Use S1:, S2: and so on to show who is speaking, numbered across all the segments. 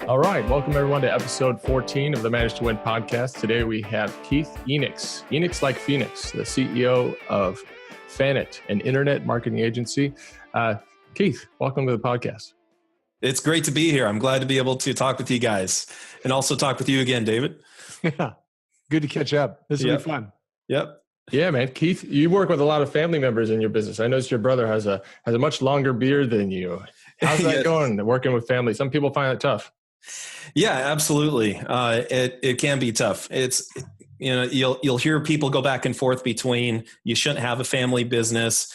S1: All right. Welcome, everyone, to episode 14 of the Manage to Win podcast. Today, we have Keith Eneix, Eneix like Phoenix, the CEO of Fanit, an internet marketing agency. Keith, welcome to the podcast.
S2: It's great to be here. I'm glad to be able to talk with you guys and also talk with you again, David.
S1: Yeah. Good to catch up. This will be fun.
S2: Yep.
S1: Yeah, man. Keith, you work with a lot of family members in your business. I noticed your brother has a much longer beard than you. How's that going, working with family? Some people find it tough.
S2: Yeah, absolutely. It can be tough. It's, you'll hear people go back and forth between you shouldn't have a family business,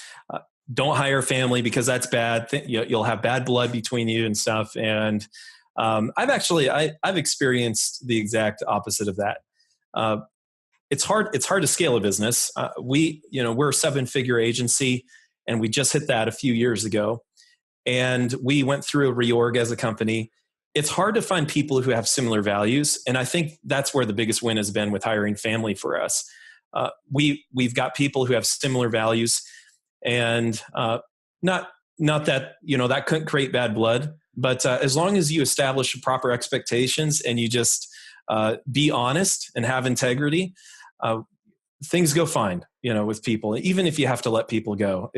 S2: don't hire family because that's bad. You'll have bad blood between you and stuff. And I've experienced the exact opposite of that. It's hard to scale a business. We're a 7-figure agency, and we just hit that a few years ago. And we went through a reorg as a company. It's hard to find people who have similar values. And I think that's where the biggest win has been with hiring family for us. We've got people who have similar values, and not that, that couldn't create bad blood, but as long as you establish proper expectations and you just be honest and have integrity, things go fine, with people. Even if you have to let people go,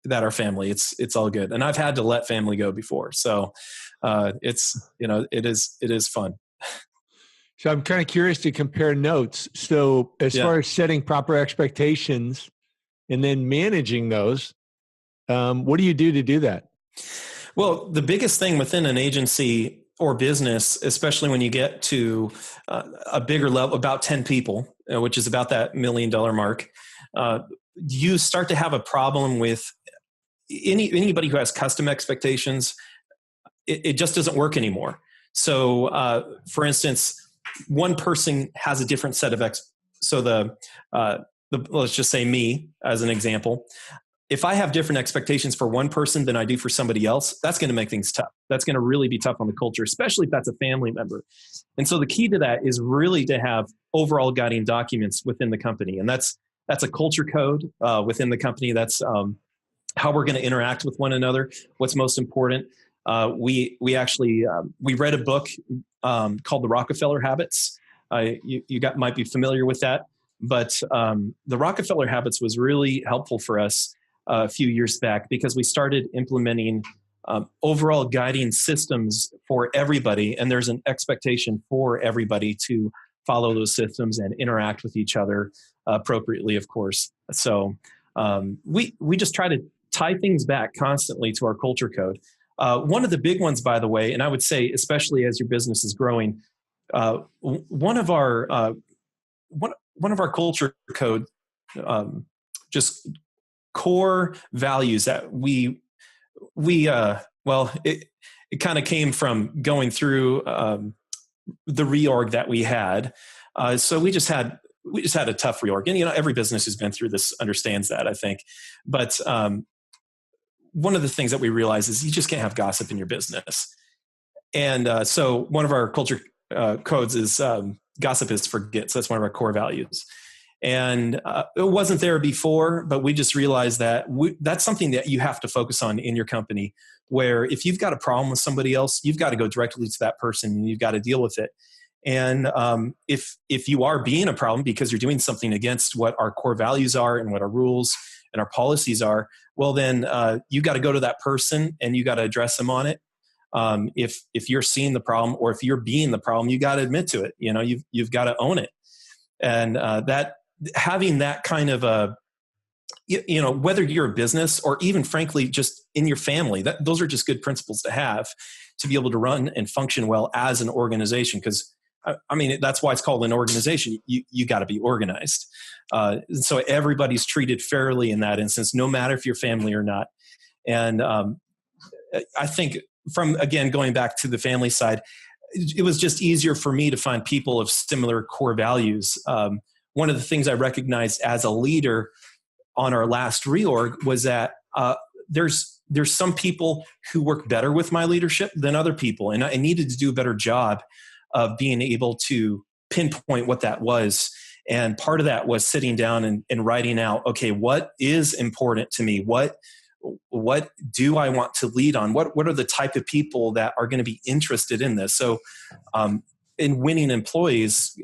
S2: that are family, it's all good. And I've had to let family go before. So it is fun.
S3: So I'm kind of curious to compare notes. So as far as setting proper expectations and then managing those, what do you do to do that?
S2: Well, the biggest thing within an agency or business, especially when you get to a bigger level, about 10 people, which is about that $1 million mark, you start to have a problem with anybody who has custom expectations. It just doesn't work anymore. So, for instance, one person has a different set of let's just say me as an example. If I have different expectations for one person than I do for somebody else, that's going to make things tough. That's going to really be tough on the culture, especially if that's a family member. And so the key to that is really to have overall guiding documents within the company. And that's a culture code within the company. That's how we're going to interact with one another. What's most important. We read a book called The Rockefeller Habits. You might be familiar with that, but the Rockefeller Habits was really helpful for us a few years back because we started implementing overall guiding systems for everybody, and there's an expectation for everybody to follow those systems and interact with each other appropriately, of course. So we just try to tie things back constantly to our culture code. One of the big ones, by the way, and I would say, especially as your business is growing, one of our culture code, just core values that it kind of came from going through the reorg that we had. So we just had a tough reorg, and every business who's been through this understands that, I think. But one of the things that we realize is you just can't have gossip in your business. And so one of our culture codes is gossip is forget. So that's one of our core values. And it wasn't there before, but we just realized that that's something that you have to focus on in your company, where if you've got a problem with somebody else, you've got to go directly to that person and you've got to deal with it. And if you are being a problem because you're doing something against what our core values are and what our rules and our policies are, well, then you got to go to that person and you got to address them on it. If you're seeing the problem or if you're being the problem, you got to admit to it. You've got to own it. And that having that kind of whether you're a business or even frankly just in your family, those are just good principles to have to be able to run and function well as an organization. Because that's why it's called an organization. You got to be organized. And so everybody's treated fairly in that instance, no matter if you're family or not. And I think going back to the family side, it was just easier for me to find people of similar core values. One of the things I recognized as a leader on our last reorg was that there's some people who work better with my leadership than other people. And I needed to do a better job of being able to pinpoint what that was. And part of that was sitting down and writing out, okay, what is important to me? What what do I want to lead on? What are the type of people that are going to be interested in this? So in winning employees,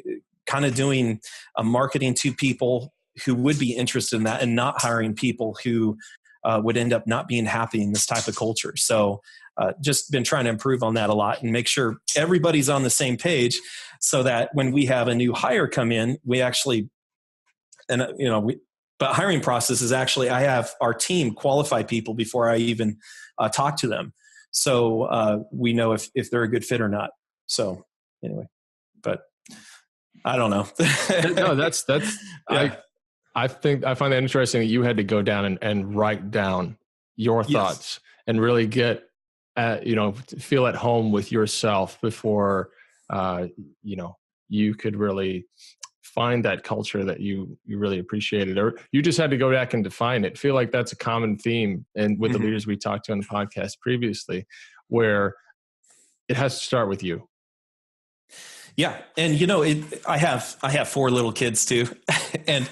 S2: kind of doing a marketing to people who would be interested in that and not hiring people who would end up not being happy in this type of culture. So just been trying to improve on that a lot and make sure everybody's on the same page so that when we have a new hire come in, we actually, but hiring process is actually, I have our team qualify people before I even talk to them. So we know if they're a good fit or not. So anyway, but I don't know.
S1: No, that's yeah. I find that interesting that you had to go down and write down your thoughts and really get feel at home with yourself before you could really find that culture that you really appreciated, or you just had to go back and define it. I feel like that's a common theme, and with the leaders we talked to on the podcast previously, where it has to start with you.
S2: Yeah. And I have 4 little kids too. And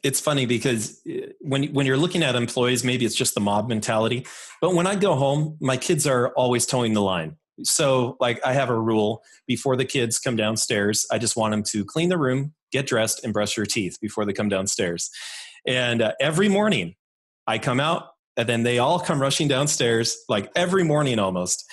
S2: it's funny because when you're looking at employees, maybe it's just the mob mentality. But when I go home, my kids are always towing the line. So like I have a rule: before the kids come downstairs, I just want them to clean the room, get dressed, and brush their teeth before they come downstairs. And every morning I come out, and then they all come rushing downstairs, like every morning almost.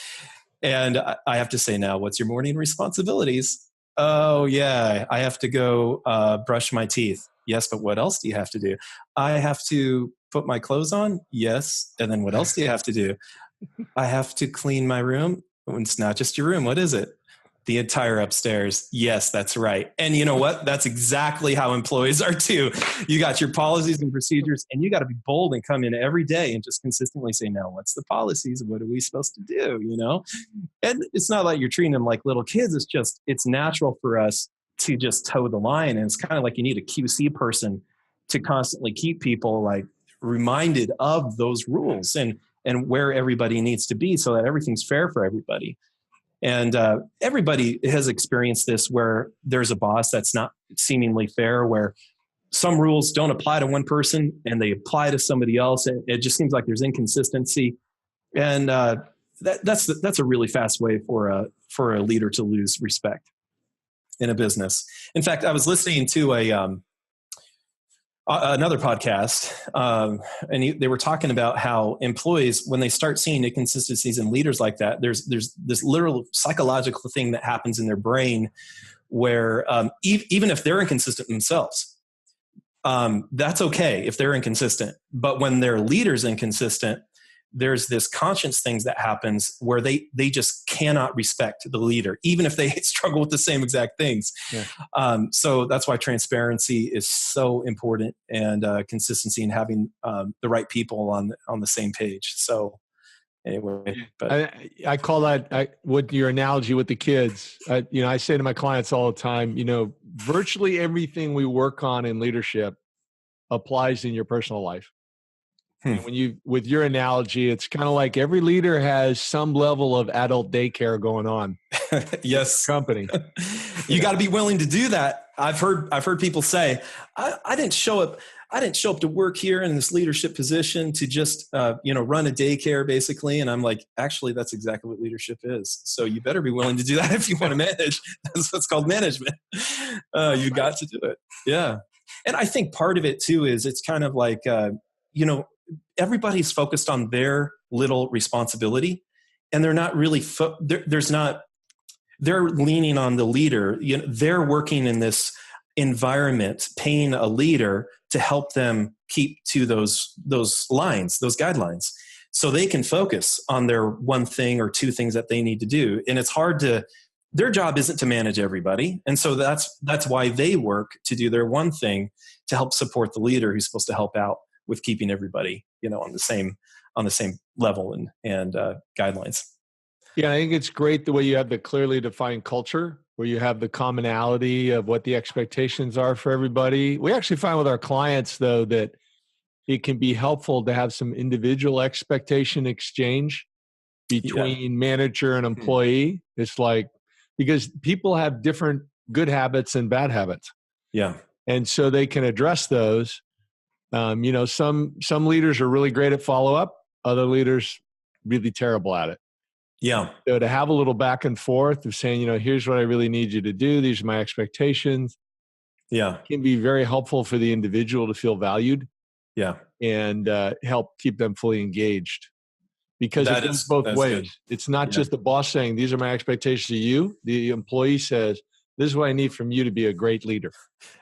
S2: And I have to say, now, what's your morning responsibilities? Oh, yeah, I have to go brush my teeth. Yes, but what else do you have to do? I have to put my clothes on. Yes. And then what else do you have to do? I have to clean my room. It's not just your room. What is it? The entire upstairs. Yes, that's right. And you know what? That's exactly how employees are too. You got your policies and procedures, and you got to be bold and come in every day and just consistently say, now, what's the policies? What are we supposed to do? And it's not like you're treating them like little kids. It's natural for us to just toe the line. And it's kind of like you need a QC person to constantly keep people like reminded of those rules and where everybody needs to be so that everything's fair for everybody. And everybody has experienced this where there's a boss that's not seemingly fair, where some rules don't apply to one person and they apply to somebody else. And it just seems like there's inconsistency. And that's a really fast way for a leader to lose respect in a business. In fact, I was listening to another podcast, and they were talking about how employees, when they start seeing inconsistencies in leaders like that, there's this literal psychological thing that happens in their brain where even if they're inconsistent themselves, that's okay if they're inconsistent. But when their leader's inconsistent, there's this conscience things that happens where they just cannot respect the leader, even if they struggle with the same exact things. Yeah. So that's why transparency is so important, and consistency, and having the right people on the same page. So anyway, but
S3: I call that with your analogy with the kids. I say to my clients all the time, virtually everything we work on in leadership applies in your personal life. And with your analogy, it's kind of like every leader has some level of adult daycare going on.
S2: Yes,
S3: company.
S2: You got to be willing to do that. I've heard people say, I didn't show up to work here in this leadership position to just run a daycare basically. And I'm like, actually, that's exactly what leadership is. So you better be willing to do that if you want to manage. That's what's called management. You got to do it. Yeah. And I think part of it too is it's kind of like everybody's focused on their little responsibility, and they're not really, they're leaning on the leader. They're working in this environment, paying a leader to help them keep to those lines, those guidelines, so they can focus on their one thing or two things that they need to do. And it's hard their job isn't to manage everybody. And so that's why they work to do their one thing to help support the leader who's supposed to help out with keeping everybody, on the same level and guidelines.
S3: Yeah, I think it's great the way you have the clearly defined culture, where you have the commonality of what the expectations are for everybody. We actually find with our clients, though, that it can be helpful to have some individual expectation exchange between manager and employee. It's like, because people have different good habits and bad habits.
S2: Yeah.
S3: And so they can address those. Some leaders are really great at follow up. Other leaders really terrible at it.
S2: Yeah.
S3: So to have a little back and forth of saying, here's what I really need you to do. These are my expectations.
S2: Yeah.
S3: Can be very helpful for the individual to feel valued.
S2: Yeah.
S3: And help keep them fully engaged. Because it goes both ways. Good. It's not just the boss saying, these are my expectations of you. The employee says, this is what I need from you to be a great leader.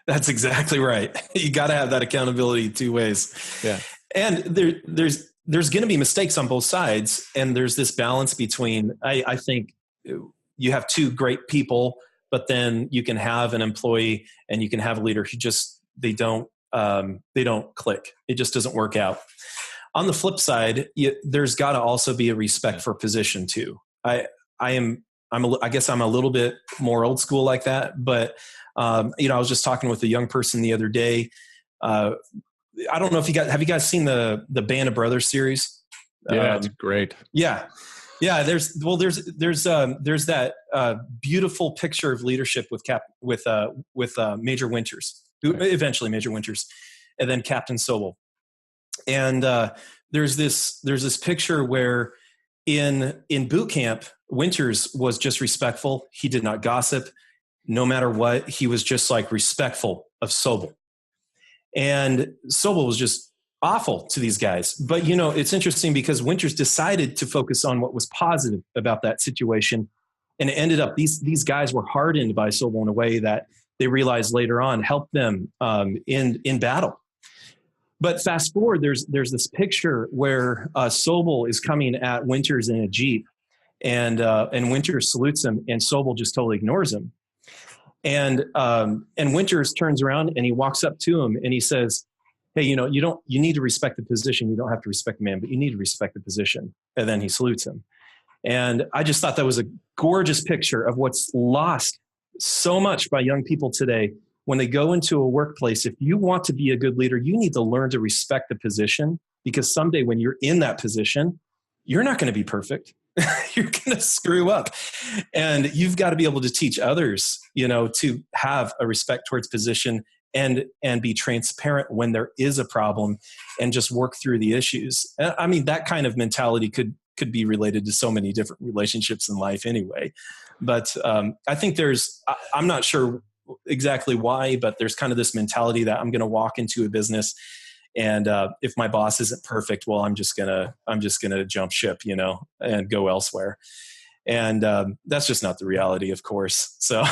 S2: That's exactly right. You got to have that accountability 2 ways.
S3: Yeah.
S2: And there's going to be mistakes on both sides. And there's this balance between, I think you have 2 great people, but then you can have an employee and you can have a leader who just, they don't click. It just doesn't work out. On the flip side, there's got to also be a respect for position too. I guess I'm a little bit more old school like that, but I was just talking with a young person the other day. I don't know if have you guys seen the Band of Brothers series?
S1: Yeah, it's great.
S2: Yeah. Yeah. There's that beautiful picture of leadership with Major Winters, who eventually Major Winters, and then Captain Sobel. And there's this picture where in boot camp, Winters was just respectful. He did not gossip, no matter what. He was just like respectful of Sobel, and Sobel was just awful to these guys. But it's interesting because Winters decided to focus on what was positive about that situation, and it ended up these guys were hardened by Sobel in a way that they realized later on helped them in battle. But fast forward, there's this picture where Sobel is coming at Winters in a Jeep, and Winters salutes him, and Sobel just totally ignores him. And Winters turns around and he walks up to him and he says, "Hey, you need to respect the position. You don't have to respect the man, but you need to respect the position." And then he salutes him. And I just thought that was a gorgeous picture of what's lost so much by young people today. When they go into a workplace, if you want to be a good leader, you need to learn to respect the position, because someday when you're in that position, you're not going to be perfect. You're going to screw up. And you've got to be able to teach others, to have a respect towards position and be transparent when there is a problem and just work through the issues. I mean, that kind of mentality could be related to so many different relationships in life anyway. But I think I'm not sure exactly why, but there's kind of this mentality that I'm going to walk into a business, and if my boss isn't perfect, well, I'm just gonna jump ship, and go elsewhere. And that's just not the reality, of course. So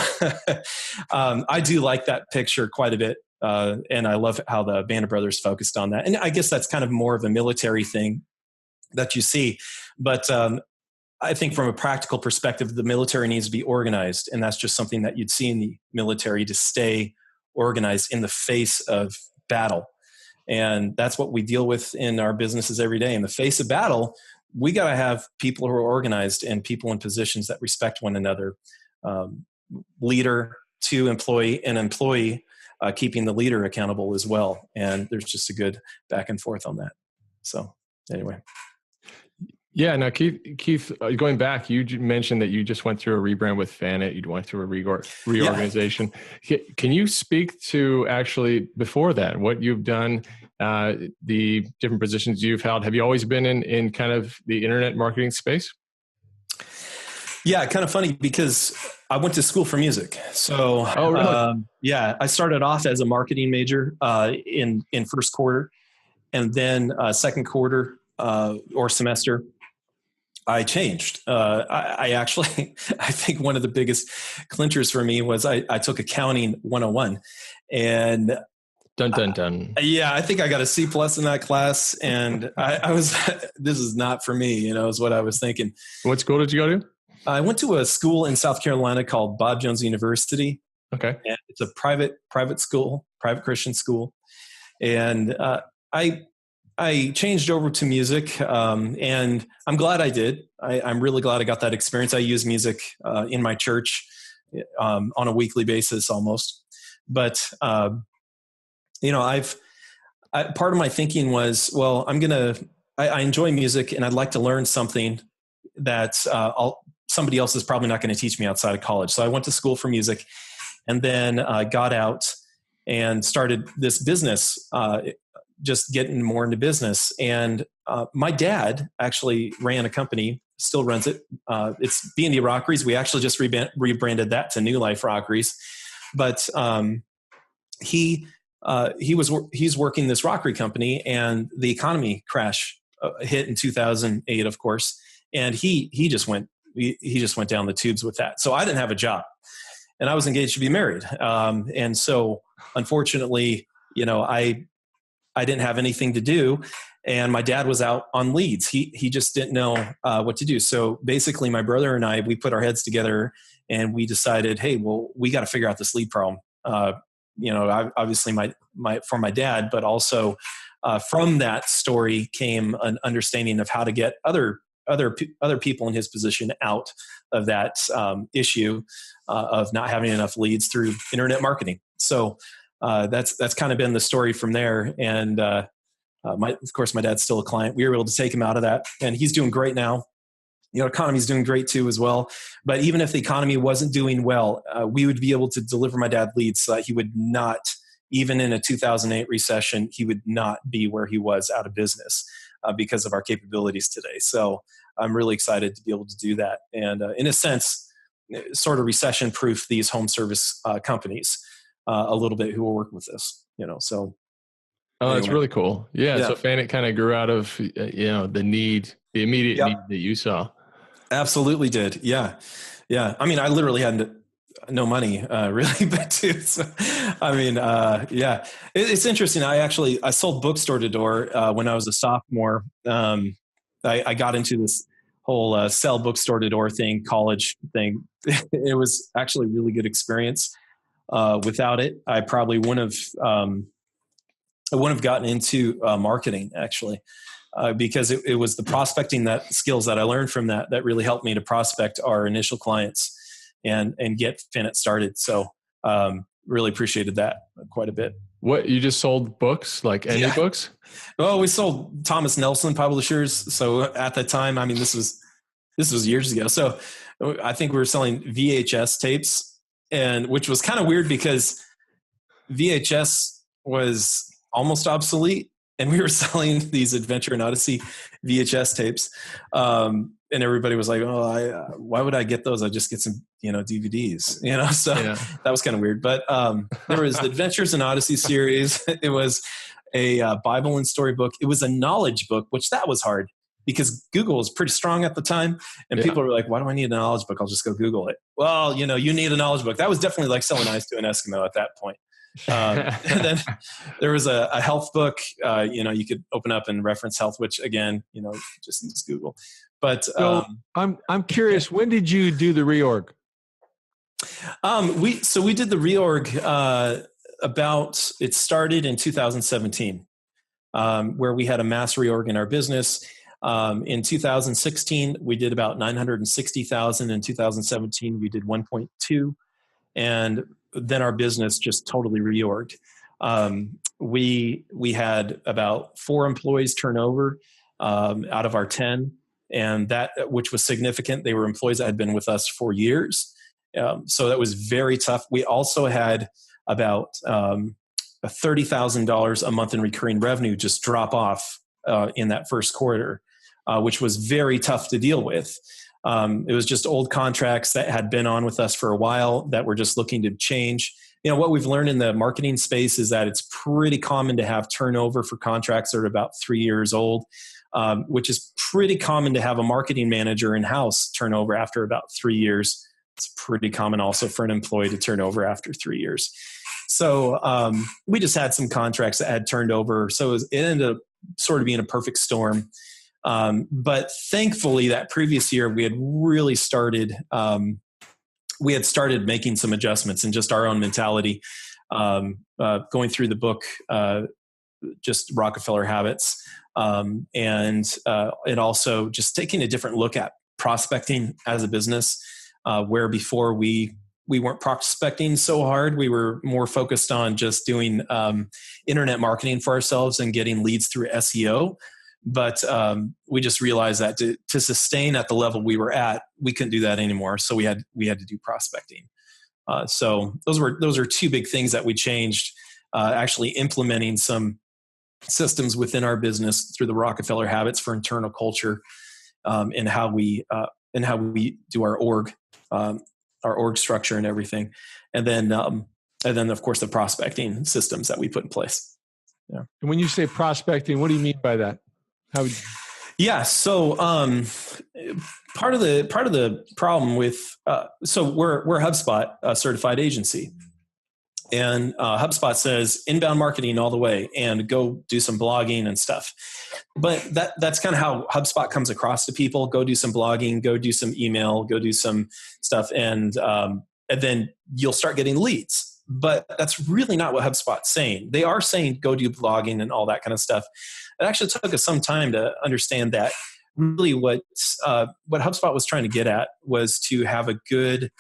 S2: I do like that picture quite a bit, and I love how the Band of Brothers focused on that. And I guess that's kind of more of a military thing that you see, but I think from a practical perspective, the military needs to be organized. And that's just something that you'd see in the military, to stay organized in the face of battle. And that's what we deal with in our businesses every day. In the face of battle, we got to have people who are organized and people in positions that respect one another. Leader to employee, and employee keeping the leader accountable as well. And there's just a good back and forth on that. So anyway.
S1: Yeah. Now, Keith, going back, you mentioned that you just went through a rebrand with Fanet. You went through a reorganization. Yeah. Can you speak to actually before that, what you've done, the different positions you've held? Have you always been in kind of the internet marketing space?
S2: Yeah, kind of funny because I went to school for music. So,
S1: really?
S2: I started off as a marketing major in first quarter, and then second quarter or semester, I changed. I actually, I think one of the biggest clinchers for me was I took accounting 101, and
S1: dun dun dun.
S2: I think I got a C+ in that class, and I was this is not for me, is what I was thinking.
S1: What school did you go to?
S2: I went to a school in South Carolina called Bob Jones University.
S1: Okay,
S2: and it's a private school, private Christian school, and I changed over to music, and I'm glad I did. I'm really glad I got that experience. I use music in my church on a weekly basis almost. But, part of my thinking was, well, I enjoy music, and I'd like to learn something that somebody else is probably not going to teach me outside of college. So I went to school for music, and then got out and started this business just getting more into business. And my dad actually ran a company, still runs it. It's B&D Rockeries. We actually just rebranded that to New Life Rockeries. But he's working this rockery company, and the economy crash hit in 2008, of course, and he just went down the tubes with that. So I didn't have a job, and I was engaged to be married, and so unfortunately, I didn't have anything to do, and my dad was out on leads. He just didn't know what to do. So basically, my brother and I, we put our heads together, and we decided, hey, well, we got to figure out this lead problem. Obviously for my dad, but also from that story came an understanding of how to get other people in his position out of that issue of not having enough leads through internet marketing. So that's kind of been the story from there. And of course, my dad's still a client. We were able to take him out of that, and he's doing great now. Economy's doing great too as well. But even if the economy wasn't doing well, we would be able to deliver my dad leads so that he would not, even in a 2008 recession, he would not be where he was out of business because of our capabilities today. So I'm really excited to be able to do that. And in a sense, sort of recession-proof these home service companies a little bit who will work with this, so.
S1: Oh, that's really cool. Yeah. So Fanit kind of grew out of, the immediate need that you saw.
S2: Absolutely did. Yeah. Yeah. I mean, I literally had no money, really, but too. So, I mean, it's interesting. I sold bookstore to door when I was a sophomore. I got into this whole sell bookstore to door thing, college thing. It was actually a really good experience. Without it, I probably wouldn't have gotten into marketing actually. Because it was the prospecting skills that I learned from that really helped me to prospect our initial clients and get Fanit started. So really appreciated that quite a bit.
S1: What, you just sold books, like any books?
S2: Well, we sold Thomas Nelson publishers. So at the time, I mean, this was years ago. So I think we were selling VHS tapes, and which was kind of weird because VHS was almost obsolete. And we were selling these Adventure and Odyssey VHS tapes. And everybody was like, why would I get those? I just get some, DVDs, so that was kind of weird. But there was the Adventures and Odyssey series. It was a Bible and storybook. It was a knowledge book, which that was hard because Google was pretty strong at the time. And people were like, why do I need a knowledge book? I'll just go Google it. Well, you need a knowledge book. That was definitely like selling ice to an Eskimo at that point. And then there was a health book, you could open up and reference health, which again, just use Google. But
S3: I'm curious, when did you do the reorg?
S2: We did the reorg it started in 2017, where we had a mass reorg in our business. In 2016, we did about 960,000. In 2017, we did 1.2, and then our business just totally reorged. We had about 4 employees turnover out of our 10, and which was significant. They were employees that had been with us for years. So that was very tough. We also had about $30,000 a month in recurring revenue just drop off in that first quarter, which was very tough to deal with. It was just old contracts that had been on with us for a while that were just looking to change. What we've learned in the marketing space is that it's pretty common to have turnover for contracts that are about 3 years old, which is pretty common to have a marketing manager in-house turnover after about 3 years. It's pretty common also for an employee to turn over after 3 years. So we just had some contracts that had turned over. So it ended up sort of being a perfect storm. But thankfully that previous year we had really started, making some adjustments in just our own mentality, going through the book, just Rockefeller Habits, and also just taking a different look at prospecting as a business, where before we weren't prospecting so hard. We were more focused on just doing internet marketing for ourselves and getting leads through SEO. But we just realized that to sustain at the level we were at, we couldn't do that anymore. So we had to do prospecting. So those are 2 big things that we changed. Actually implementing some systems within our business through the Rockefeller habits for internal culture, and how we do our org structure and everything, and then of course the prospecting systems that we put in place. Yeah.
S3: And when you say prospecting, what do you mean by that? How?
S2: Yeah. So part of the problem with so we're HubSpot certified agency. And HubSpot says inbound marketing all the way and go do some blogging and stuff. But that's kind of how HubSpot comes across to people. Go do some blogging, go do some email, go do some stuff. And then you'll start getting leads. But that's really not what HubSpot's saying. They are saying go do blogging and all that kind of stuff. It actually took us some time to understand that really what HubSpot was trying to get at was to have a good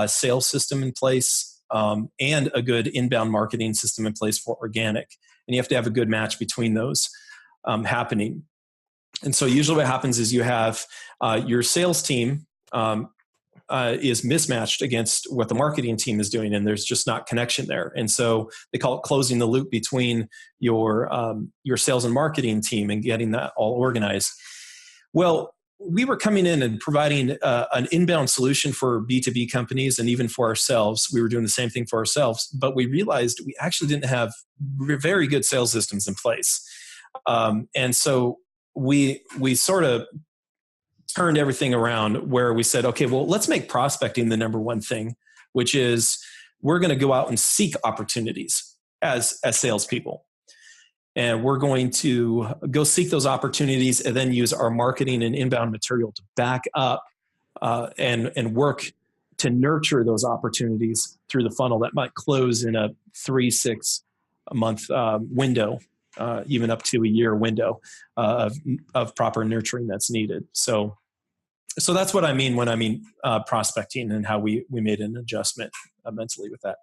S2: sales system in place, and a good inbound marketing system in place for organic. And you have to have a good match between those happening. And so usually what happens is you have your sales team is mismatched against what the marketing team is doing, and there's just not connection there. And so they call it closing the loop between your sales and marketing team and getting that all organized. Well, we were coming in and providing an inbound solution for B2B companies and even for ourselves. We were doing the same thing for ourselves, but we realized we actually didn't have very good sales systems in place. And so we sort of turned everything around where we said, okay, well, let's make prospecting the number one thing, which is we're going to go out and seek opportunities as salespeople. And we're going to go seek those opportunities and then use our marketing and inbound material to back up and work to nurture those opportunities through the funnel that might close in a 3-6 month window, even up to a year window of proper nurturing that's needed. So that's what I mean when I mean prospecting and how we made an adjustment mentally with that.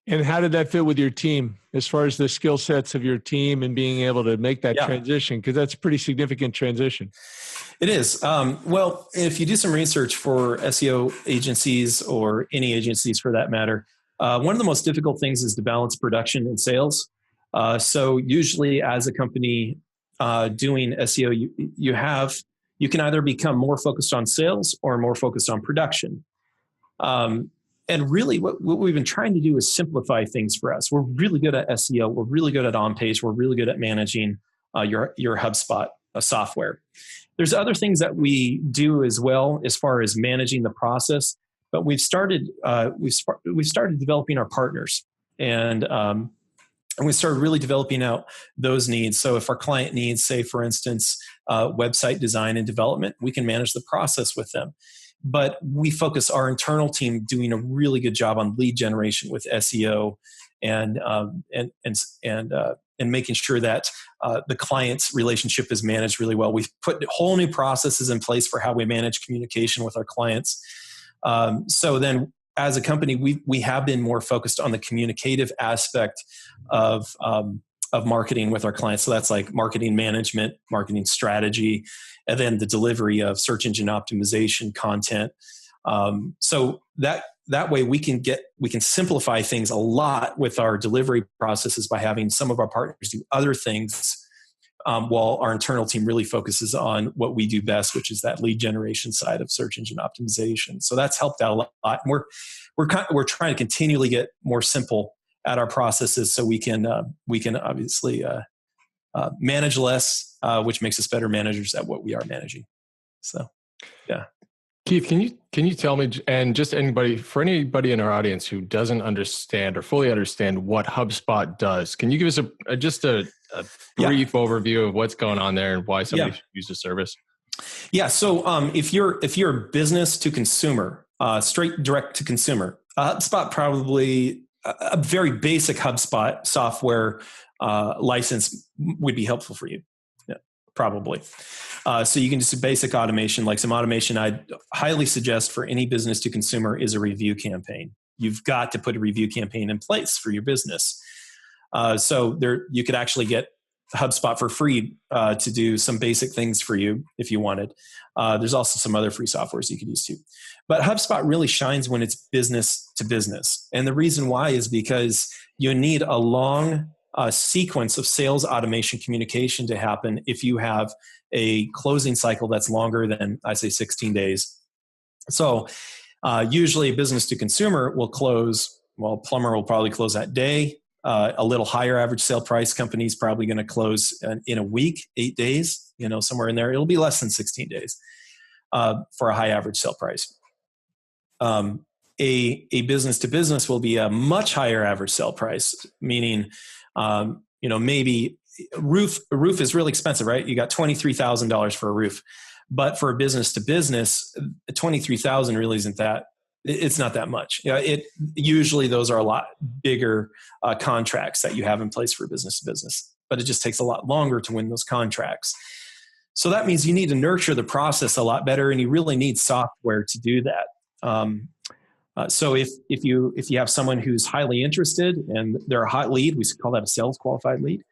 S3: And how did that fit with your team as far as the skill sets of your team and being able to make that transition? Because that's a pretty significant transition.
S2: It is. Well, if you do some research for SEO agencies or any agencies for that matter, one of the most difficult things is to balance production and sales. So usually as a company doing SEO, you can either become more focused on sales or more focused on production. And really what we've been trying to do is simplify things for us. We're really good at SEO. We're really good at on-page. We're really good at managing your HubSpot software. There's other things that we do as well as far as managing the process, but we've started developing our partners, and we started really developing out those needs. So if our client needs, say, for instance, website design and development, we can manage the process with them. But we focus our internal team doing a really good job on lead generation with SEO and making sure that the client's relationship is managed really well. We've put whole new processes in place for how we manage communication with our clients. So then, as a company, we have been more focused on the communicative aspect of marketing with our clients. So that's like marketing management, marketing strategy, and then the delivery of search engine optimization content. So that way we can simplify things a lot with our delivery processes by having some of our partners do other things, while our internal team really focuses on what we do best, which is that lead generation side of search engine optimization. So that's helped out a lot. And we're trying to continually get more simple at our processes so we can obviously manage less, which makes us better managers at what we are managing. So, yeah.
S1: Keith, can you tell me, and just for anybody in our audience who doesn't understand or fully understand what HubSpot does, can you give us a brief overview of what's going on there and why somebody should use the service?
S2: Yeah. So if you're business to consumer, straight direct to consumer, HubSpot probably a very basic HubSpot software license would be helpful for you. Yeah, probably. So you can just do basic automation, like some automation I'd highly suggest for any business to consumer is a review campaign. You've got to put a review campaign in place for your business. So you could actually get HubSpot for free to do some basic things for you if you wanted. There's also some other free softwares you could use too. But HubSpot really shines when it's business to business. And the reason why is because you need a long sequence of sales automation communication to happen if you have a closing cycle that's longer than, I say, 16 days. So usually business to consumer will close, well, plumber will probably close that day. A little higher average sale price company's probably going to close in a week, 8 days, somewhere in there. It'll be less than 16 days for a high average sale price. A business to business will be a much higher average sale price, meaning, maybe a roof is really expensive, right? You got $23,000 for a roof, but for a business to business, $23,000 really isn't that. It's not that much. Usually those are a lot bigger contracts that you have in place for business to business, but it just takes a lot longer to win those contracts. So that means you need to nurture the process a lot better, and you really need software to do that. So if you have someone who's highly interested and they're a hot lead, we call that a sales qualified lead.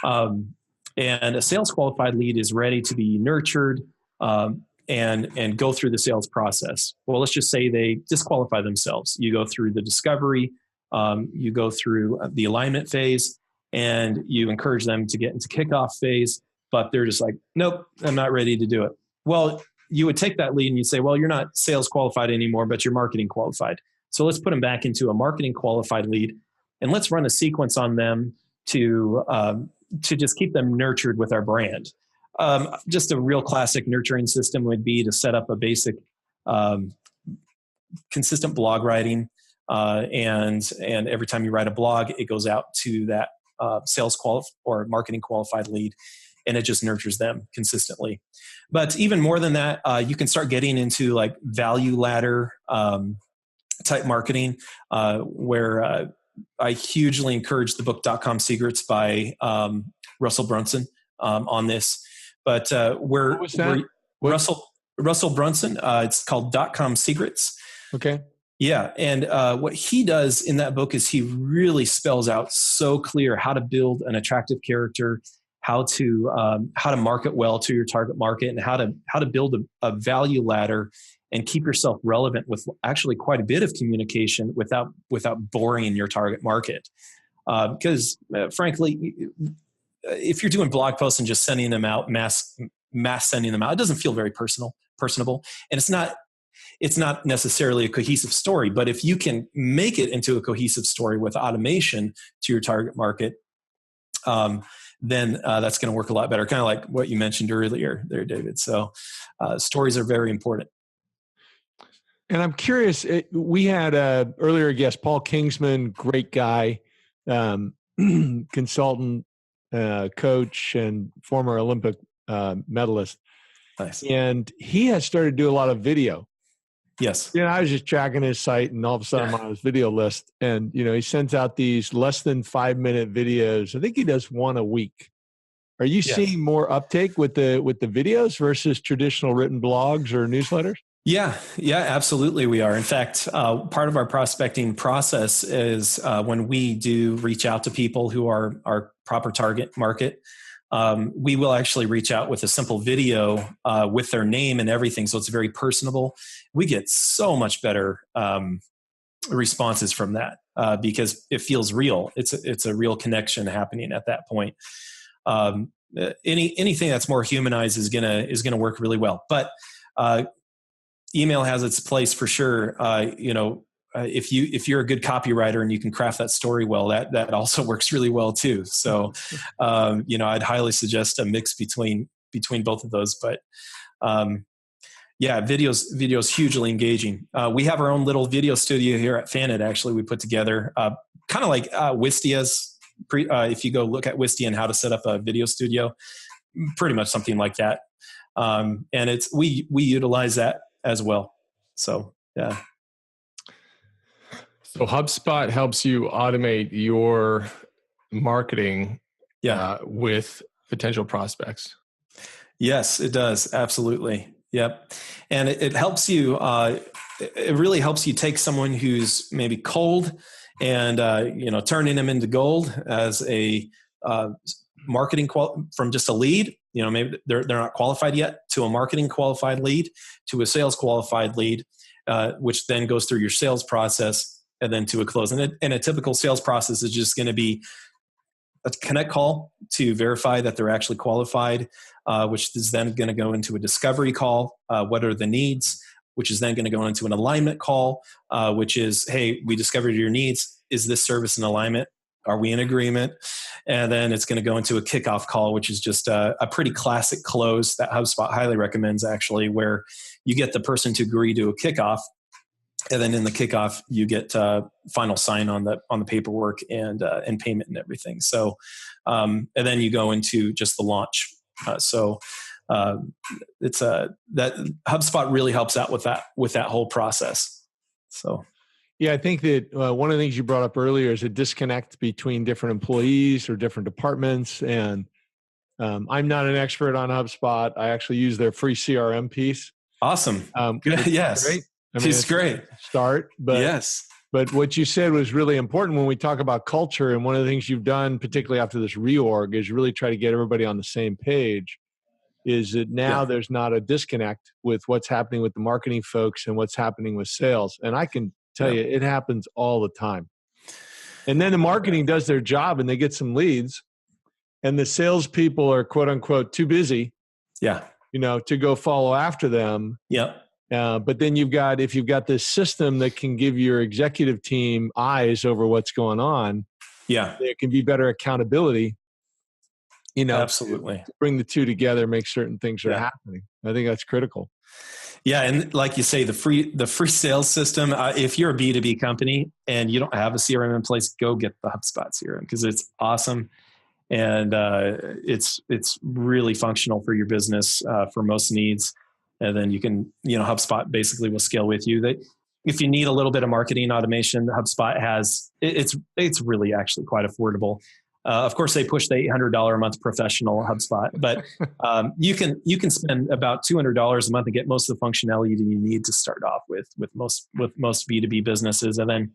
S2: And a sales qualified lead is ready to be nurtured and go through the sales process. Well, let's just say they disqualify themselves. You go through the discovery, you go through the alignment phase, and you encourage them to get into kickoff phase, but they're just like, nope, I'm not ready to do it. Well, you would take that lead and you say, well, you're not sales qualified anymore, but you're marketing qualified. So let's put them back into a marketing qualified lead, and let's run a sequence on them to just keep them nurtured with our brand. Just a real classic nurturing system would be to set up a basic consistent blog writing, and every time you write a blog, it goes out to that sales or marketing qualified lead, and it just nurtures them consistently. But even more than that, you can start getting into like value ladder type marketing, where I hugely encourage the book .com Secrets by Russell Brunson on this. But
S3: what was that?
S2: Russell Brunson, it's called .com Secrets.
S3: Okay.
S2: Yeah, and what he does in that book is he really spells out so clear how to build an attractive character, how to market well to your target market, and how to build a value ladder and keep yourself relevant with actually quite a bit of communication without boring your target market. Because frankly, if you're doing blog posts and just sending them out, mass sending them out, it doesn't feel very personable, and it's not necessarily a cohesive story. But if you can make it into a cohesive story with automation to your target market, then that's going to work a lot better. Kind of like what you mentioned earlier there, David. So stories are very important.
S3: And I'm curious, we had a earlier guest, Paul Kingsman, great guy, consultant, coach, and former Olympic medalist.
S2: Nice.
S3: And he has started to do a lot of video.
S2: Yes.
S3: I was just tracking his site, and all of a sudden I'm on his video list. And, he sends out these less than 5-minute videos. I think he does one a week. Are you seeing more uptake with the videos versus traditional written blogs or newsletters?
S2: Yeah, absolutely we are. In fact, part of our prospecting process is when we do reach out to people who are our proper target market, we will actually reach out with a simple video with their name and everything. So it's very personable. We get so much better responses from that because it feels real. It's a real connection happening at that point. Anything that's more humanized is gonna work really well. But email has its place for sure. If you're a good copywriter and you can craft that story well, that also works really well too. So, I'd highly suggest a mix between both of those. But video's hugely engaging. We have our own little video studio here at Fanet. Actually, we put together kind of like Wistia's. If you go look at Wistia and how to set up a video studio, pretty much something like that. And we utilize that as well. So, yeah.
S1: So HubSpot helps you automate your marketing with potential prospects.
S2: Yes, it does. Absolutely. Yep. And it helps you, it really helps you take someone who's maybe cold and, turning them into gold as a marketing from just a lead. Maybe they're not qualified yet, to a marketing qualified lead, to a sales qualified lead, which then goes through your sales process and then to a close. And a typical sales process is just going to be connect call to verify that they're actually qualified, which is then going to go into a discovery call. What are the needs? Which is then going to go into an alignment call, which is, hey, we discovered your needs. Is this service in alignment? Are we in agreement? And then it's going to go into a kickoff call, which is just a pretty classic close that HubSpot highly recommends, actually, where you get the person to agree to a kickoff. And then in the kickoff, you get final sign on the paperwork and payment and everything. So, and then you go into just the launch. It's that HubSpot really helps out with that whole process. So,
S3: yeah, I think that one of the things you brought up earlier is a disconnect between different employees or different departments. And I'm not an expert on HubSpot. I actually use their free CRM piece.
S2: Awesome. Yes.
S3: Great. I mean,
S2: it's great.
S3: Start, but
S2: yes.
S3: But what you said was really important when we talk about culture. And one of the things you've done, particularly after this reorg, is really try to get everybody on the same page. Is that now there's not a disconnect with what's happening with the marketing folks and what's happening with sales. And I can tell you, it happens all the time. And then the marketing does their job and they get some leads, and the salespeople are quote unquote too busy, to go follow after them.
S2: Yeah.
S3: But then if you've got this system that can give your executive team eyes over what's going on, there can be better accountability.
S2: Absolutely.
S3: To bring the two together, make certain things are happening. I think that's critical.
S2: Yeah, and like you say, the free sales system. If you're a B2B company and you don't have a CRM in place, go get the HubSpot CRM because it's awesome, and it's really functional for your business for most needs. And then you can, HubSpot basically will scale with you. That if you need a little bit of marketing automation, HubSpot has it's really actually quite affordable. Of course, they push the $800 a month professional HubSpot, but you can spend about $200 a month and get most of the functionality that you need to start off with most B2B businesses. And then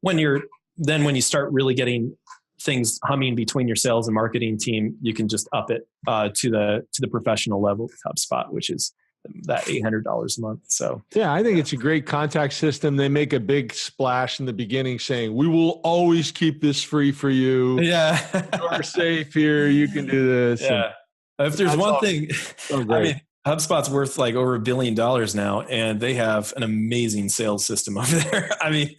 S2: when you start really getting things humming between your sales and marketing team, you can just up it to the professional level with HubSpot, which is that $800 a month. So
S3: yeah, I think it's a great contact system. They make a big splash in the beginning saying, we will always keep this free for you.
S2: Yeah.
S3: You're safe here. You can do this.
S2: Yeah. If there's one thing, I mean, HubSpot's worth like over $1 billion now, and they have an amazing sales system over there. I mean,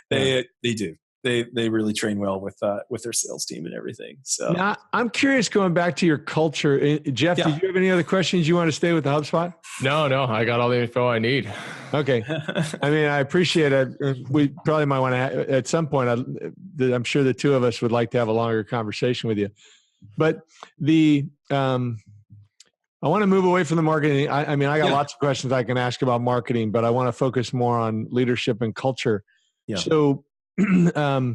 S2: they do. They really train well with their sales team and everything. So
S3: now, I'm curious, going back to your culture, Jeff, did you have any other questions you want to stay with the HubSpot?
S1: No, I got all the info I need.
S3: Okay. I mean, I appreciate it. We probably might want to, at some point, I'm sure the two of us would like to have a longer conversation with you. But I want to move away from the marketing. I mean, I got lots of questions I can ask about marketing, but I want to focus more on leadership and culture. Yeah. So you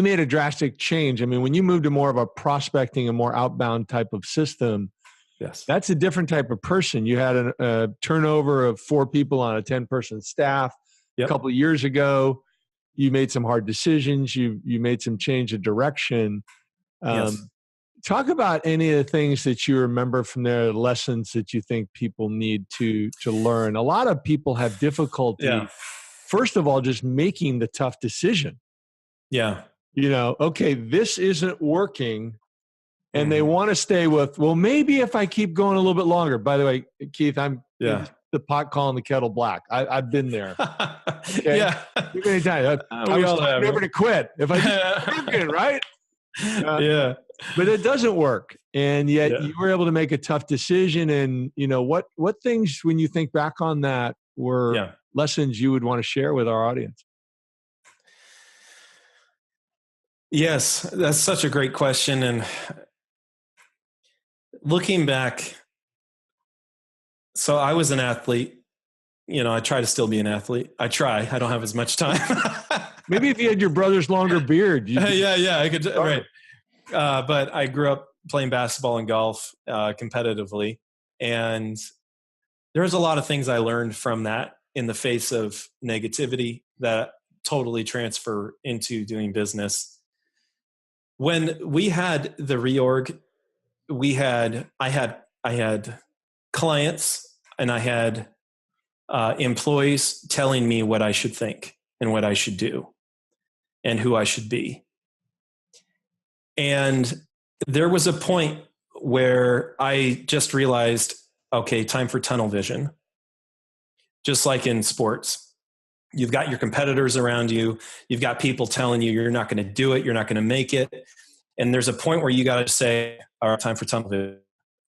S3: made a drastic change. I mean, when you moved to more of a prospecting and more outbound type of system, that's a different type of person. You had a turnover of 4 people on a 10-person staff a couple of years ago. You made some hard decisions. You made some change of direction. Talk about any of the things that you remember from there, lessons that you think people need to learn. A lot of people have difficulty, first of all, just making the tough decision. Yeah. Okay, this isn't working. And they want to stay with, well, maybe if I keep going a little bit longer. By the way, Keith, I'm the pot calling the kettle black. I've been there. Okay? Yeah. Too many times. I was never to quit. If I keep working, right? But it doesn't work. And yet you were able to make a tough decision. And, what things, when you think back on that, were lessons you would want to share with our audience?
S2: Yes, that's such a great question. And looking back, so I was an athlete. I try to still be an athlete. I don't have as much time.
S3: Maybe if you had your brother's longer beard.
S2: I could. Right. But I grew up playing basketball and golf competitively. And there was a lot of things I learned from that in the face of negativity that totally transfer into doing business. When we had the reorg, I had clients and I had employees telling me what I should think and what I should do and who I should be. And there was a point where I just realized, okay, time for tunnel vision. Just like in sports, you've got your competitors around you. You've got people telling you you're not going to do it. You're not going to make it. And there's a point where you got to say, all right, time for tunnel vision.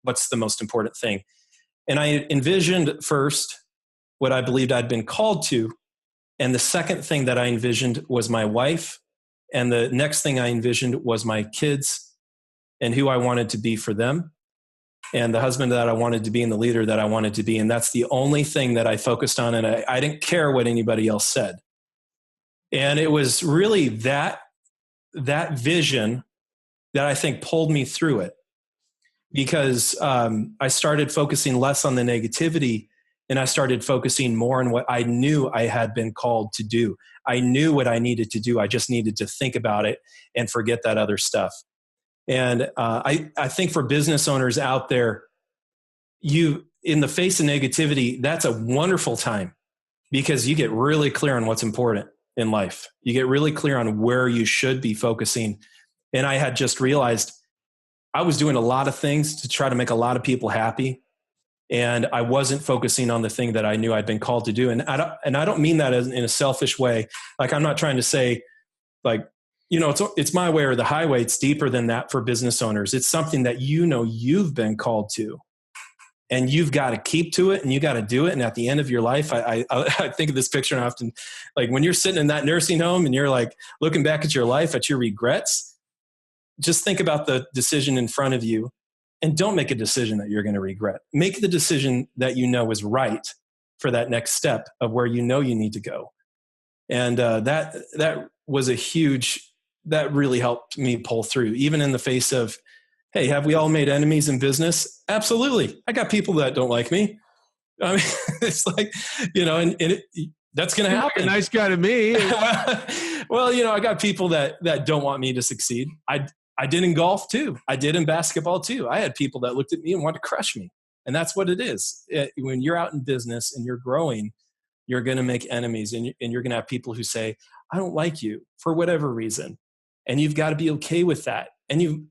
S2: What's the most important thing? And I envisioned first what I believed I'd been called to. And the second thing that I envisioned was my wife. And the next thing I envisioned was my kids and who I wanted to be for them, and the husband that I wanted to be and the leader that I wanted to be. And that's the only thing that I focused on. And I didn't care what anybody else said. And it was really that vision that I think pulled me through it, because I started focusing less on the negativity and I started focusing more on what I knew I had been called to do. I knew what I needed to do. I just needed to think about it and forget that other stuff. And I think for business owners out there, in the face of negativity, that's a wonderful time, because you get really clear on what's important in life. You get really clear on where you should be focusing. And I had just realized I was doing a lot of things to try to make a lot of people happy, and I wasn't focusing on the thing that I knew I'd been called to do. And I don't mean that in a selfish way. Like, I'm not trying to say, like, it's my way or the highway. It's deeper than that for business owners. It's something that you've been called to, and you've got to keep to it, and you got to do it. And at the end of your life, I think of this picture, and often, like, when you're sitting in that nursing home and you're like looking back at your life, at your regrets, just think about the decision in front of you, and don't make a decision that you're going to regret. Make the decision that you know is right for that next step of where you know you need to go. And that was that really helped me pull through, even in the face of, hey, have we all made enemies in business? Absolutely. I got people that don't like me. I mean, it's like, that's going to happen.
S3: Like a nice guy to me.
S2: Well, I got people that don't want me to succeed. I did in golf too. I did in basketball too. I had people that looked at me and wanted to crush me. And that's what it is. When you're out in business and you're growing, you're going to make enemies, and you're going to have people who say, I don't like you for whatever reason. And you've got to be okay with that. And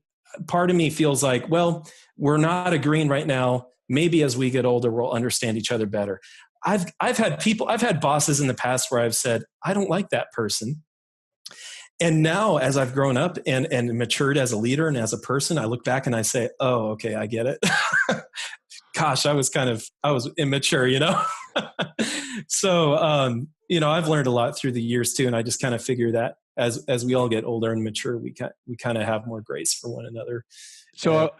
S2: part of me feels like, well, we're not agreeing right now. Maybe as we get older, we'll understand each other better. I've had bosses in the past where I've said, I don't like that person. And now, as I've grown up and matured as a leader and as a person, I look back and I say, oh, okay, I get it. Gosh, I was immature, So, I've learned a lot through the years too. And I just kind of figure that as we all get older and mature, we kind of have more grace for one another. So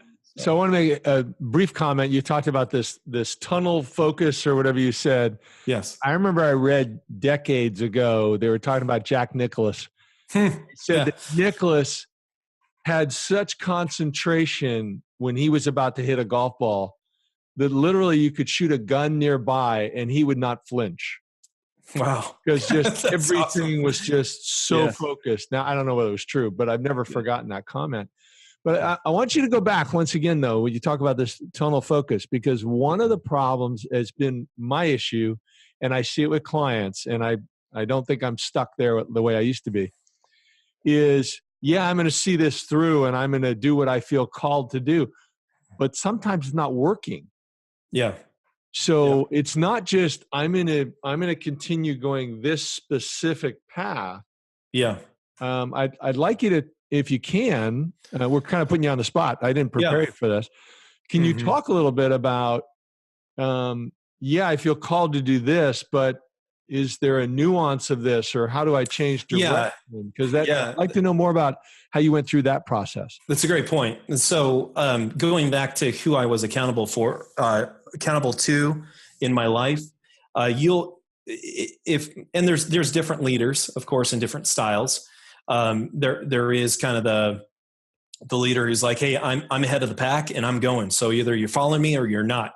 S2: I want to make a brief comment. You talked about this tunnel focus or whatever you said. Yes.
S3: I remember I read decades ago, they were talking about Jack Nicklaus. He said that Nicklaus had such concentration when he was about to hit a golf ball that literally you could shoot a gun nearby and he would not flinch.
S2: Wow.
S3: Because just everything
S2: awesome.
S3: Was just so focused. Now, I don't know whether it was true, but I've never forgotten that comment. But I want you to go back once again, though, when you talk about this tunnel focus, because one of the problems has been my issue, and I see it with clients, and I don't think I'm stuck there the way I used to be, is, I'm going to see this through and I'm going to do what I feel called to do. But sometimes it's not working.
S2: Yeah.
S3: So it's not just I'm going to continue going this specific path.
S2: Yeah.
S3: I'd like you to, if you can, we're kind of putting you on the spot. I didn't prepare you for this. Can you talk a little bit about, I feel called to do this, but is there a nuance of this, or how do I change direction? Because I'd like to know more about how you went through that process.
S2: That's a great point. So going back to who I was accountable to in my life, there's different leaders, of course, in different styles. There is kind of the leader who's like, hey, I'm ahead of the pack and I'm going. So either you're following me or you're not.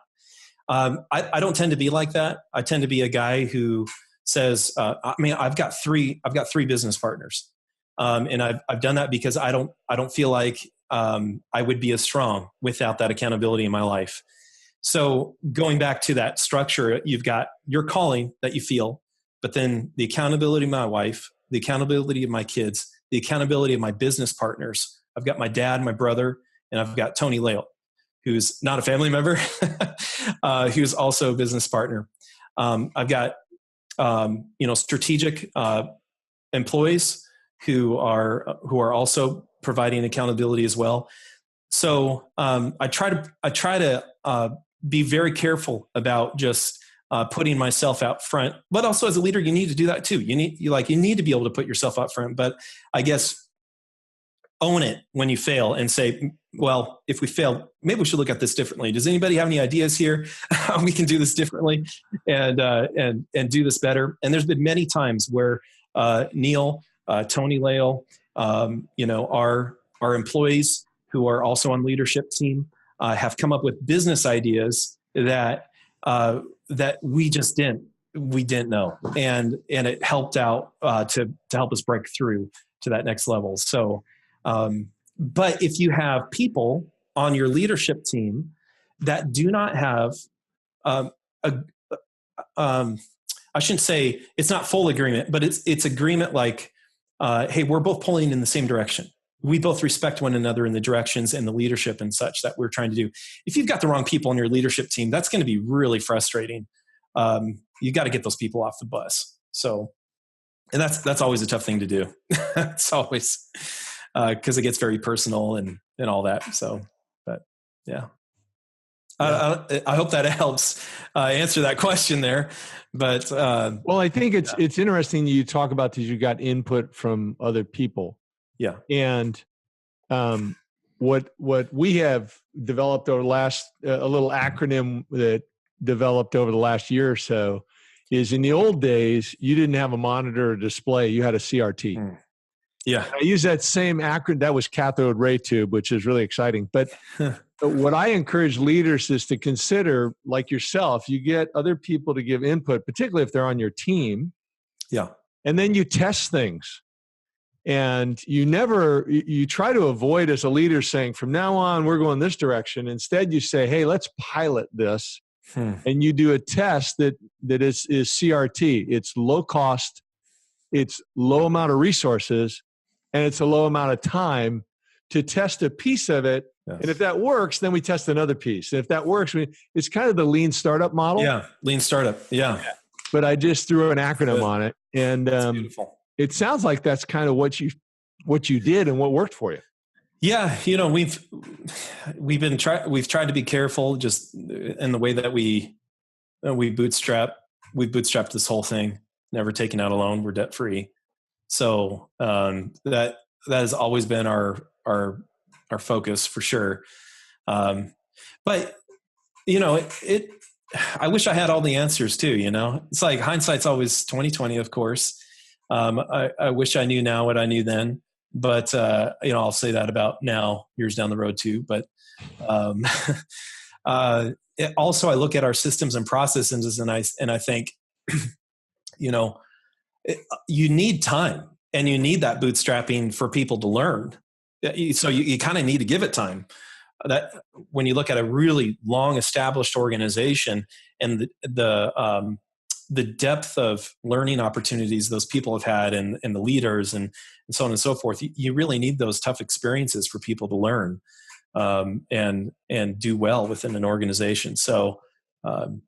S2: I don't tend to be like that. I tend to be a guy who says, I've got three business partners. And I've done that because I don't feel like I would be as strong without that accountability in my life. So going back to that structure, you've got your calling that you feel, but then the accountability of my wife, the accountability of my kids, the accountability of my business partners I've got my dad, my brother, and I've got Tony Lale, who's not a family member, who's also a business partner. I've got, strategic employees who are also providing accountability as well. So I try to be very careful about just putting myself out front. But also as a leader, you need to do that too. You need to be able to put yourself out front. But I guess own it when you fail and say, well, if we fail, maybe we should look at this differently. Does anybody have any ideas here? We can do this differently and do this better. And there's been many times where Neil, Tony Lale, our employees who are also on leadership team have come up with business ideas that we just didn't know, and it helped out to help us break through to that next level. So. But if you have people on your leadership team that do not have, I shouldn't say it's not full agreement, but it's agreement like, hey, we're both pulling in the same direction. We both respect one another in the directions and the leadership and such that we're trying to do. If you've got the wrong people on your leadership team, that's going to be really frustrating. You got to get those people off the bus. So, and that's always a tough thing to do. It's always, because it gets very personal and all that. So, but yeah. I hope that helps answer that question there. But
S3: well, I think it's interesting you talk about that you got input from other people.
S2: Yeah.
S3: And what we have developed over the last a little acronym that developed over the last year or so is, in the old days, you didn't have a monitor or display, you had a CRT.
S2: Mm. Yeah.
S3: I use that same acronym. That was cathode ray tube, which is really exciting. But what I encourage leaders is to consider, like yourself, you get other people to give input, particularly if they're on your team.
S2: Yeah.
S3: And then you test things. And you try to avoid, as a leader, saying, from now on, we're going this direction. Instead, you say, hey, let's pilot this. And you do a test that is CRT. It's low cost, it's low amount of resources, and it's a low amount of time to test a piece of it. Yes. And if that works, then we test another piece. And if that works, it's kind of the lean startup model.
S2: Yeah, lean startup. Yeah.
S3: But I just threw an acronym on it. And
S2: beautiful.
S3: It sounds like that's kind of what you did and what worked for you.
S2: Yeah, we've tried to be careful just in the way that we bootstrap. We've bootstrapped this whole thing, never taken out a loan. We're debt free. So that has always been our focus for sure. But I wish I had all the answers too. It's like hindsight's always 20/20, of course. I wish I knew now what I knew then, but I'll say that about now, years down the road too. But also, I look at our systems and processes, and I think, you need time, and you need that bootstrapping for people to learn. So you kind of need to give it time. That when you look at a really long established organization and the depth of learning opportunities those people have had and the leaders and so on and so forth, you really need those tough experiences for people to learn and do well within an organization. So and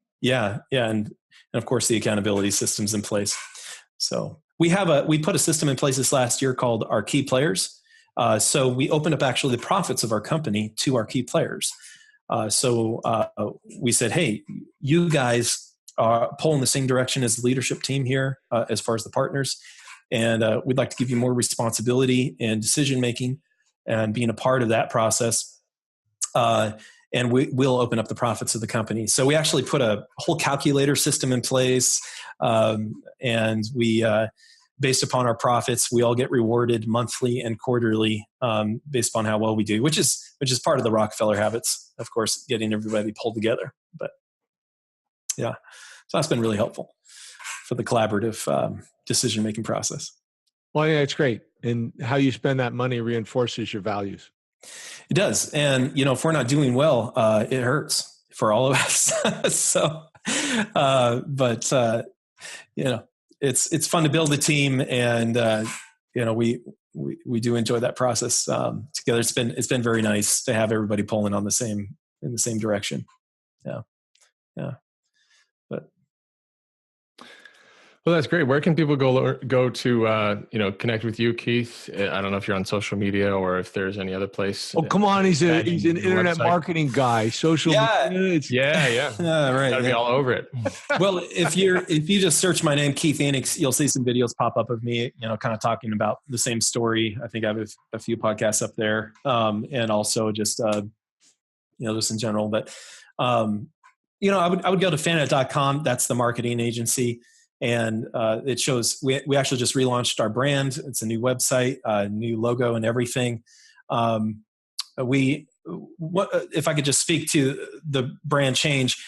S2: of course the accountability systems in place. So we put a system in place this last year called our key players. So we opened up actually the profits of our company to our key players. So we said, hey, you guys pull in the same direction as the leadership team here, as far as the partners. And we'd like to give you more responsibility in decision-making and being a part of that process. And we'll open up the profits of the company. So we actually put a whole calculator system in place. And we, based upon our profits, we all get rewarded monthly and quarterly, based upon how well we do, which is part of the Rockefeller habits, of course, getting everybody pulled together. But yeah, so that's been really helpful for the collaborative decision-making process.
S3: Well, yeah, it's great. And how you spend that money reinforces your values.
S2: It does. And, if we're not doing well, it hurts for all of us. So, it's fun to build a team, and, we do enjoy that process together. It's been very nice to have everybody pulling in the same direction. Yeah. But
S1: well, that's great. Where can people go to connect with you, Keith? I don't know if you're on social media or if there's any other place.
S3: Oh, come on. He's an internet
S1: website.
S3: Marketing guy. Social media.
S1: Yeah.
S2: Right.
S1: Gotta be all over it.
S2: Well, if you just search my name, Keith Eneix, you'll see some videos pop up of me, kind of talking about the same story. I think I have a few podcasts up there, and also just just in general. But I would go to fanet.com. That's the marketing agency. And it shows we actually just relaunched our brand. It's a new website, new logo, and everything. If I could just speak to the brand change.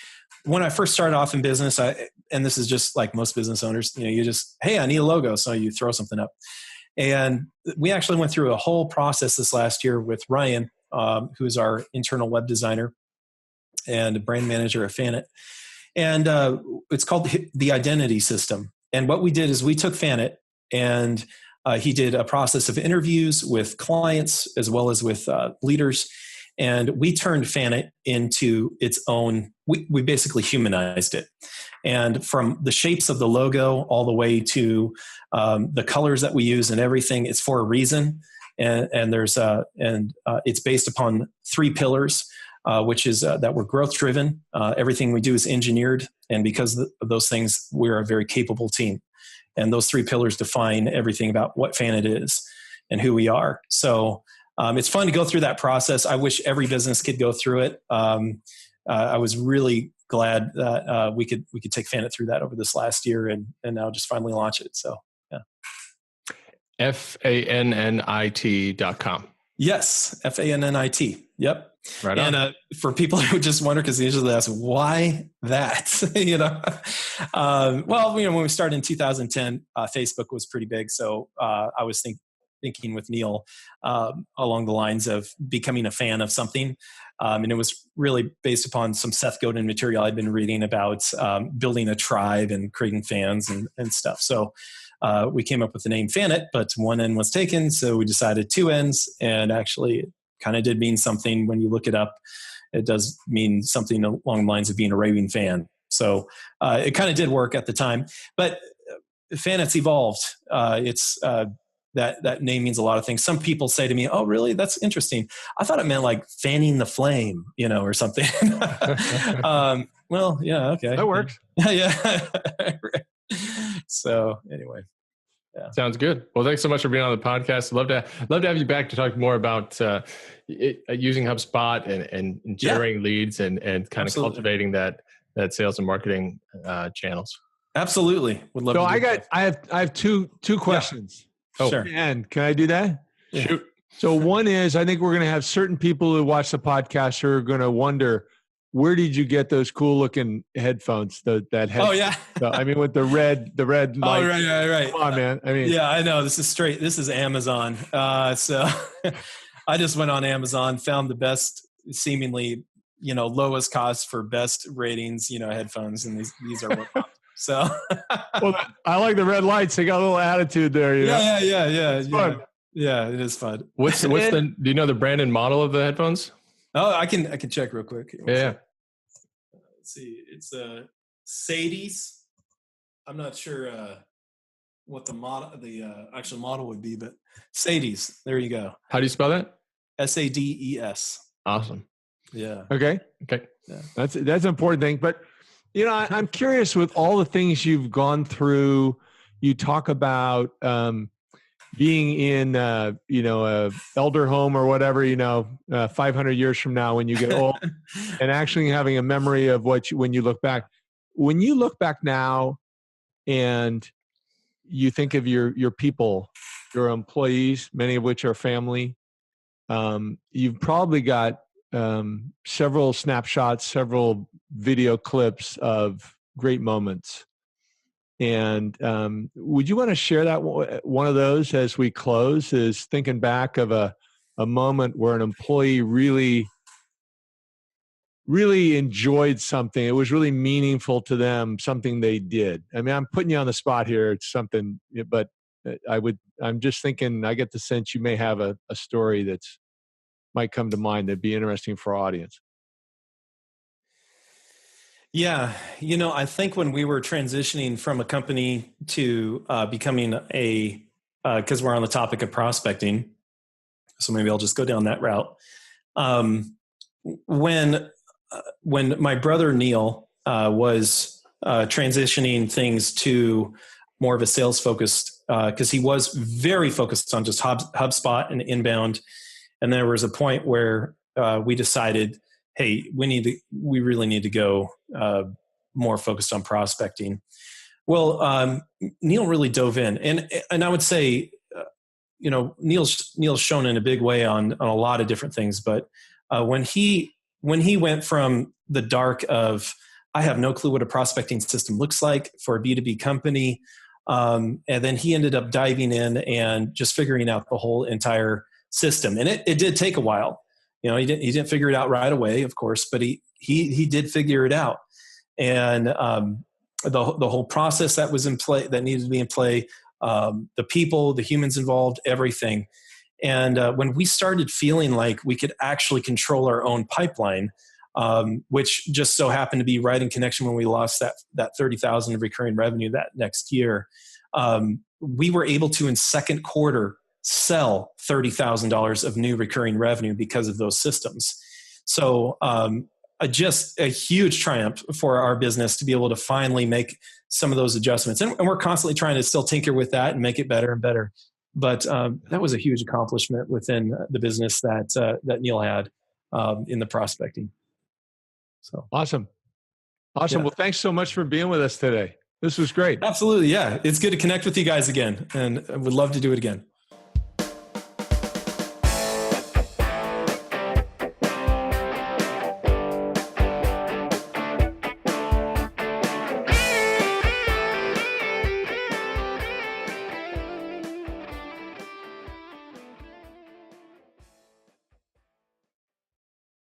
S2: When I first started off in business, and this is just like most business owners, you just, hey, I need a logo, so you throw something up. And we actually went through a whole process this last year with Ryan, who is our internal web designer and brand manager at Fanet. And it's called the identity system. And what we did is we took Fanet and he did a process of interviews with clients as well as with leaders. And we turned Fanet into its own, we basically humanized it. And from the shapes of the logo all the way to the colors that we use and everything, it's for a reason. And it's based upon 3 pillars. Which is that we're growth driven. Everything we do is engineered. And because of those things, we're a very capable team. And those 3 pillars define everything about what Fanet is and who we are. So it's fun to go through that process. I wish every business could go through it. I was really glad that we could take Fanet through that over this last year and now just finally launch it. So, yeah.
S1: FANNIT.com.
S2: Yes, FANNIT. Yep.
S1: Right on.
S2: And for people who just wonder, because they usually ask, why that? When we started in 2010, Facebook was pretty big. So I was thinking with Neil along the lines of becoming a fan of something. And it was really based upon some Seth Godin material I'd been reading about building a tribe and creating fans and stuff. So we came up with the name Fanet, but one N was taken. So we decided 2 N's, and actually it kind of did mean something when you look it up. It does mean something along the lines of being a raving fan. So it kind of did work at the time, but Fanet's evolved. That name means a lot of things. Some people say to me, "Oh, really? That's interesting. I thought it meant like fanning the flame, or something." Well, yeah, okay,
S3: that works.
S2: Yeah. So anyway. Yeah.
S1: Sounds good. Well, thanks so much for being on the podcast. Love to have you back to talk more about using HubSpot and generating leads and kind of cultivating that sales and marketing channels.
S2: Absolutely. Would love to.
S3: I have two questions.
S2: Yeah. Oh, sure.
S3: And can I do that?
S2: Yeah.
S1: Shoot.
S3: So one is, I think we're going to have certain people who watch the podcast who are going to wonder, where did you get those cool looking headphones? That headphone?
S2: Oh yeah.
S3: With the red light.
S2: Oh right.
S3: Come on, man.
S2: Yeah, I know. This is Amazon. So I just went on Amazon, found the best, seemingly, lowest cost for best ratings, headphones, and these are what. So.
S3: Well, I like the red lights. They got a little attitude there.
S2: Yeah.
S3: It's fun.
S2: Yeah, it is fun.
S1: What's do you know the brand and model of the headphones?
S2: Oh, I can check real quick.
S1: Yeah.
S2: Let's see. It's Sadie's. I'm not sure what the actual model would be, but Sadie's. There you go.
S1: How do you spell that?
S2: SADES.
S1: Awesome.
S2: Yeah.
S3: Okay.
S1: Yeah.
S3: That's an important thing. But I'm curious, with all the things you've gone through, you talk about being in a elder home or whatever, 500 years from now when you get old, and actually having a memory of when you look back. When you look back now and you think of your people, your employees, many of which are family, you've probably got several snapshots, several video clips of great moments. And would you want to share that one of those as we close? Is thinking back of a moment where an employee really enjoyed something. It was really meaningful to them, something they did. I'm putting you on the spot here. It's something, but I'm just thinking, I get the sense you may have a story that's might come to mind that'd be interesting for our audience.
S2: Yeah. I think when we were transitioning from a company to becoming because we're on the topic of prospecting, so maybe I'll just go down that route. When my brother Neil was transitioning things to more of a sales focused, because he was very focused on just HubSpot and inbound. And there was a point where we decided, hey, we really need to go more focused on prospecting. Well, Neil really dove in, and I would say, Neil's shown in a big way on a lot of different things. But when he went from the dark of, I have no clue what a prospecting system looks like for a B2B company, and then he ended up diving in and just figuring out the whole entire system. And it did take a while. He didn't figure it out right away, of course, but he did figure it out. And the whole process that was in play, that needed to be in play, the people, the humans involved, everything. And when we started feeling like we could actually control our own pipeline, which just so happened to be right in connection when we lost that 30,000 of recurring revenue that next year, we were able to, in second quarter, sell $30,000 of new recurring revenue because of those systems. So just a huge triumph for our business to be able to finally make some of those adjustments. And we're constantly trying to still tinker with that and make it better and better. But that was a huge accomplishment within the business that Neil had in the prospecting. So
S3: awesome. Yeah. Well, thanks so much for being with us today. This was great.
S2: Absolutely. Yeah. It's good to connect with you guys again, and I would love to do it again.